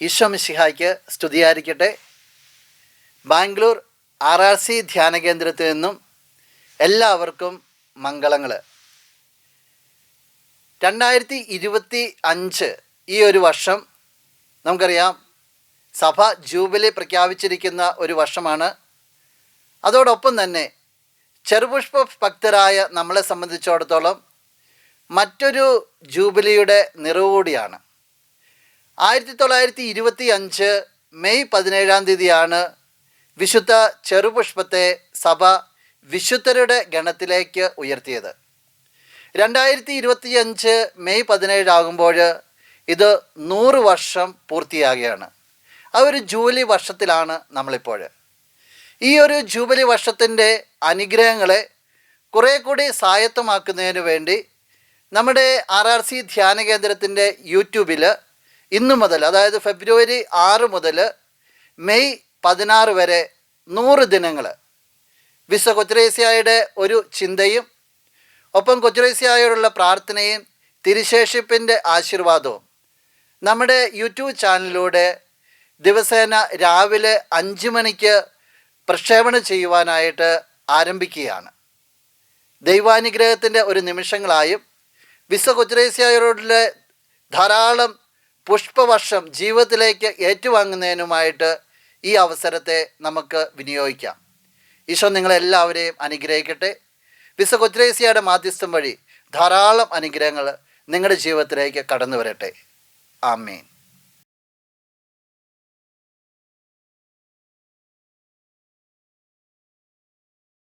ഈശോ മിശിഹായ്ക്ക് സ്തുതിയായിരിക്കട്ടെ. ബാംഗ്ലൂർ RRC ധ്യാന കേന്ദ്രത്തിൽ നിന്നും എല്ലാവർക്കും മംഗളങ്ങൾ. 2025 ഈ ഒരു വർഷം നമുക്കറിയാം, സഭ ജൂബിലി പ്രഖ്യാപിച്ചിരിക്കുന്ന ഒരു വർഷമാണ്. അതോടൊപ്പം തന്നെ ചെറുപുഷ്പ ഭക്തരായ നമ്മളെ സംബന്ധിച്ചിടത്തോളം മറ്റൊരു ജൂബിലിയുടെ നിറവ് കൂടിയാണ്. 1925 മെയ് 17 വിശുദ്ധ ചെറുപുഷ്പത്തെ സഭ വിശുദ്ധരുടെ ഗണത്തിലേക്ക് ഉയർത്തിയത്. 2025 മെയ് 17 ആകുമ്പോൾ ഇത് 100 വർഷം പൂർത്തിയാകുകയാണ്. ആ ഒരു ജൂബിലി വർഷത്തിലാണ് നമ്മളിപ്പോൾ. ഈ ഒരു ജൂബിലി വർഷത്തിൻ്റെ അനുഗ്രഹങ്ങളെ കുറേ കൂടി സ്വായത്തമാക്കുന്നതിന് വേണ്ടി നമ്മുടെ RRC ധ്യാന കേന്ദ്രത്തിൻ്റെ യൂട്യൂബിൽ ഇന്നു മുതൽ, അതായത് ഫെബ്രുവരി 6 മുതൽ മെയ് 16 വരെ 100 ദിനങ്ങൾ വിശുദ്ധ കൊച്ചുത്രേസ്യായുടെ ഒരു ചിന്തയും ഒപ്പം കൊച്ചുത്രേസ്യായോടുള്ള പ്രാർത്ഥനയും തിരുശേഷിപ്പിൻ്റെ ആശീർവാദവും നമ്മുടെ യൂട്യൂബ് ചാനലിലൂടെ ദിവസേന രാവിലെ 5 മണിക്ക് പ്രക്ഷേപണം ചെയ്യുവാനായിട്ട് ആരംഭിക്കുകയാണ്. ദൈവാനുഗ്രഹത്തിൻ്റെ ഒരു നിമിഷങ്ങളായും വിശുദ്ധ കൊച്ചുത്രേസ്യായോടുള്ള ധാരാളം പുഷ്പവർഷം ജീവിതത്തിലേക്ക് ഏറ്റുവാങ്ങുന്നതിനുമായിട്ട് ഈ അവസരത്തെ നമുക്ക് വിനിയോഗിക്കാം. ഈശോ നിങ്ങളെല്ലാവരെയും അനുഗ്രഹിക്കട്ടെ. വിശുദ്ധ കൊച്ചുത്രേസ്യയുടെ മാധ്യസ്ഥം വഴി ധാരാളം അനുഗ്രഹങ്ങൾ നിങ്ങളുടെ ജീവിതത്തിലേക്ക് കടന്നു വരട്ടെ. ആമേൻ.